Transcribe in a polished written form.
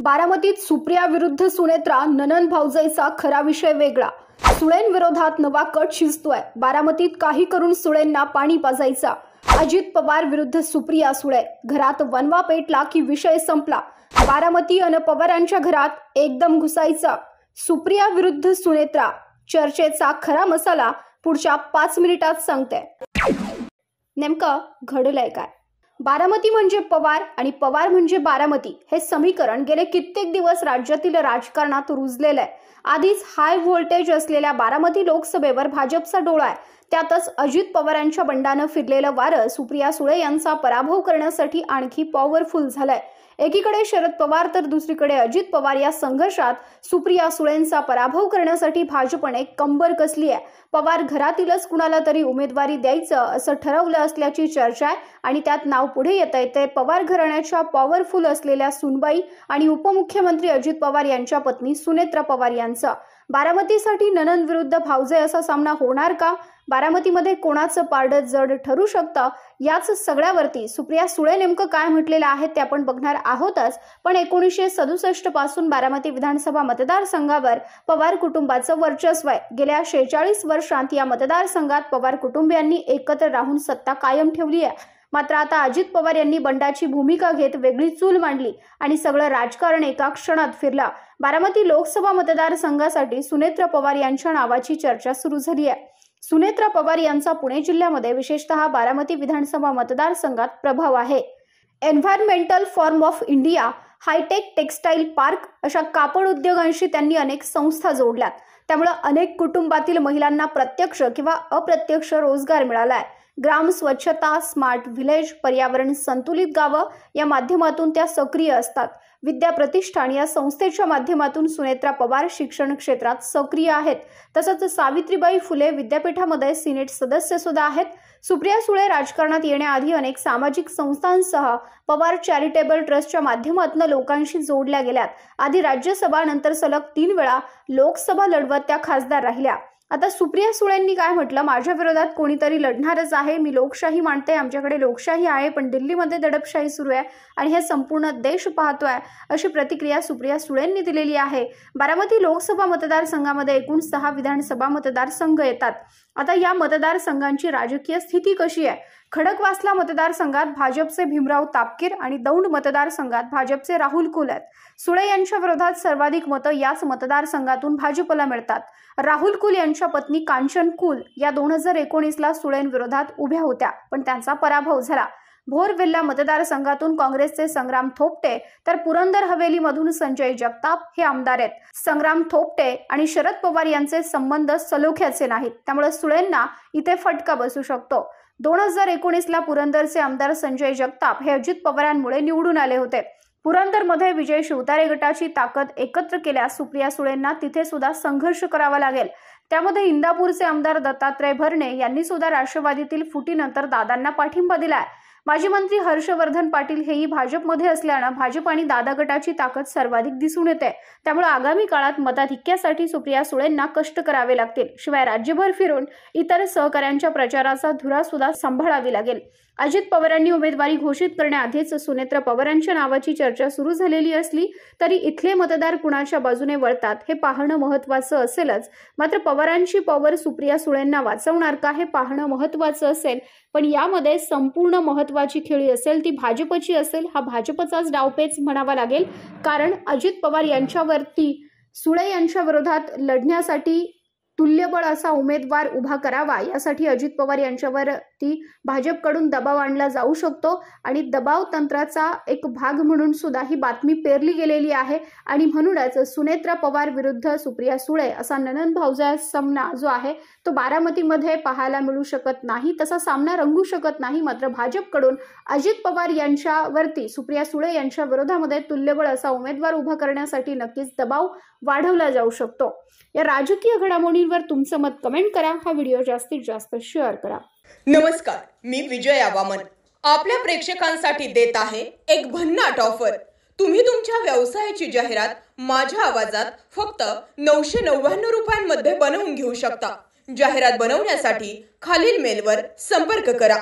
बारामतीत सुप्रिया विरुद्ध सुनेत्रा, ननंद भाऊजाईचा खरा विषय वेगळा। सुळेंविरोधात नवा कट शिजतोय। बारामतीत काही करून सुळेंना पाणी पाजायचा। अजित पवार विरुद्ध सुप्रिया सुळे, घरात वनवा पेटला की विषय संपला। बारामती अन पवारांच्या घरात एकदम घुसायचा। सुप्रिया विरुद्ध सुनेत्रा, चर्चेचा खरा मसाला पुढच्या 5 मिनिटात सांगते। नेमकं घडलंय काय? बारामती म्हणजे पवार आणि पवार म्हणजे बारामती हे समीकरण गेले कित्येक दिवस राज्यातील राजकारणात रुजलेलं आहे। आधीच हाय व्होल्टेज असलेल्या बारामती लोकसभेवर भाजपचा डोळा आहे। त्यातच अजित पवारांच्या बंडानं फिरलेलं वारं सुप्रिया सुळे यांचा पराभव करण्यासाठी आणखी पॉवरफुल झालंय। एकीकडे शरद पवार तर दुसरीकडे अजित पवार या संघर्षात सुप्रिया सुळेंचा पराभव करण्यासाठी भाजपने कंबर कसली आहे। पवार घरातीलच कुणाला तरी उमेदवारी द्यायचं असं ठरवलं असल्याची चर्चा आहे आणि त्यात नाव पुढे येतंय ते पवार घराण्याच्या पॉवरफुल असलेल्या सुनबाई आणि उपमुख्यमंत्री अजित पवार यांच्या पत्नी सुनेत्रा पवार यांचा। बारामतीसाठी ननंद विरुद्ध भाऊजे असा सामना होणार का? बारामतीमध्ये कोणाचं पारडं जड ठरू शकतं? याच सगळ्यावरती सुप्रिया सुळे नेमकं काय म्हटलेलं आहे ते आपण बघणार आहोतच। पण 1967 पासून बारामती विधानसभा मतदारसंघावर पवार कुटुंबाचं वर्चस्व आहे। गेल्या 46 वर्षांत या मतदारसंघात पवार कुटुंबियांनी एकत्र राहून सत्ता कायम ठेवली आहे। मात्र आता अजित पवार यांनी बंडाची भूमिका घेत वेगळी चूल मांडली आणि सगळं राजकारण एका क्षणात फिरला। बारामती लोकसभा मतदारसंघासाठी सुनेत्रा पवार यांच्या नावाची चर्चा सुरू झाली आहे। सुनेत्रा पवार यांचा पुणे जिल्ह्यामध्ये विशेषतः बारामती विधानसभा मतदारसंघात प्रभाव आहे। Environmental form of India, hi-tech textile park अशा कापड उद्योगांशी त्यांनी अनेक संस्था जोडल्यात। त्यामुळे अनेक कुटुंबातील महिलांना प्रत्यक्ष किंवा अप्रत्यक्ष रोजगार मिळालाय। ग्राम स्वच्छता, स्मार्ट व्हिलेज, पर्यावरण संतुलित गावं या माध्यमातून त्या सक्रिय असतात। विद्या प्रतिष्ठान या संस्थेच्या माध्यमातून सुनेत्रा पवार शिक्षण क्षेत्रात सक्रिय आहेत। तसंच सावित्रीबाई फुले विद्यापीठामध्ये सिनेट सदस्य सुद्धा आहेत। सुप्रिया सुळे राजकारणात येण्याआधी अनेक सामाजिक संस्थांसह पवार चॅरिटेबल ट्रस्टच्या माध्यमातून लोकांशी जोडल्या गेल्यात। आधी राज्यसभा, नंतर सलग 3 वेळा लोकसभा लढवत त्या खासदार राहिल्या। आता सुप्रिया सुळेंनी काय म्हटलं? माझ्या विरोधात कोणीतरी लढणारच आहे, मी लोकशाही मानते, आमच्याकडे लोकशाही आहे, पण दिल्लीमध्ये दडपशाही सुरू आहे आणि हे संपूर्ण देश पाहतोय, अशी प्रतिक्रिया सुप्रिया सुळेंनी दिलेली आहे। बारामती लोकसभा मतदारसंघामध्ये एकूण 6 विधानसभा मतदारसंघ येतात। आता या मतदारसंघांची राजकीय स्थिती कशी आहे? खडकवासला मतदारसंघात भाजपचे भीमराव तापकीर आणि दौंड मतदारसंघात भाजपचे राहुल कुल आहेत। सुळे यांच्या विरोधात सर्वाधिक मतं याच मतदारसंघातून भाजपला मिळतात। राहुल कुल यांच्या पत्नी कांचन कुल या 2019ला सुळेंविरोधात उभ्या होत्या, पण त्यांचा पराभव झाला। भोर-वेल्हा मतदारसंघातून काँग्रेसचे संग्राम थोपटे तर पुरंदर हवेलीमधून संजय जगताप हे आमदार आहेत। संग्राम थोपटे आणि शरद पवार यांचे संबंध सलोख्याचे नाहीत, त्यामुळे सुळेंना इथे फटका बसू शकतो। 2019ला पुरंदरचे आमदार संजय जगताप हे अजित पवारांमुळे निवडून आले होते। पुरंदरमध्ये विजय शिवतारे गटाची ताकद एकत्र केल्यास सुप्रिया सुळेंना तिथे सुद्धा संघर्ष करावा लागेल। त्यामध्ये इंदापूरचे आमदार दत्तात्रय भरणे यांनी सुद्धा राष्ट्रवादीतील फुटीनंतर दादांना पाठिंबा दिलाय। माजी मंत्री हर्षवर्धन पाटील हेही भाजपमध्ये असल्यानं भाजप आणि दादा गटाची ताकद सर्वाधिक दिसून येते। त्यामुळे आगामी काळात मताधिक्यासाठी सुप्रिया सुळेंना कष्ट करावे लागतील। शिवाय राज्यभर फिरून इतर सहकाऱ्यांच्या प्रचाराचा धुरा सुद्धा सांभाळावी लागेल। अजित पवारांनी उमेदवारी घोषित करण्याआधीच सुनेत्रा पवारांच्या नावाची चर्चा सुरू झालेली असली तरी इथले मतदार कुणाच्या बाजूने वळतात हे पाहणं महत्त्वाचं असेलच। मात्र पवारांची पॉवर सुप्रिया सुळेंना वाचवणार का हे पाहणं महत्त्वाचं असेल। पण यामध्ये संपूर्ण महत्त्वाची खेळी असेल ती भाजपची असेल। हा भाजपचाच डावपेच म्हणावा लागेल, कारण अजित पवार यांच्यावरती सुळे यांच्या विरोधात लढण्यासाठी तुल्यबळ असा उमेदवार उभा करावा, यासाठी अजित पवार यांच्यावरती भाजपकडून दबाव आणला जाऊ शकतो आणि दबाव तंत्राचा एक भाग म्हणून सुद्धा ही बातमी पेरली गेलेली आहे। आणि म्हणूनच सुनेत्रा पवार विरुद्ध सुप्रिया सुळे असा ननंद भाऊजा सामना जो आहे तो बारामतीमध्ये पाहायला मिळू शकत नाही, तसा सामना रंगू शकत नाही। मात्र भाजपकडून अजित पवार यांच्यावरती सुप्रिया सुळे यांच्या विरोधामध्ये तुल्यबळ असा उमेदवार उभा करण्यासाठी नक्कीच दबाव वाढवला जाऊ शकतो। या राजकीय घडामोडींवर तुमचं मत कमेंट करा। हा व्हिडिओ जास्तीत जास्त शेअर करा। नमस्कार, मी विजया वामन आपल्या प्रेक्षकांसाठी देत आहे एक भन्नाट ऑफर। तुम्ही तुमच्या व्यवसायाची जाहिरात माझ्या आवाजात फक्त 999 रुपयांमध्ये बनवून घेऊ शकता। जाहिरात बनवण्यासाठी खालील मेलवर संपर्क करा।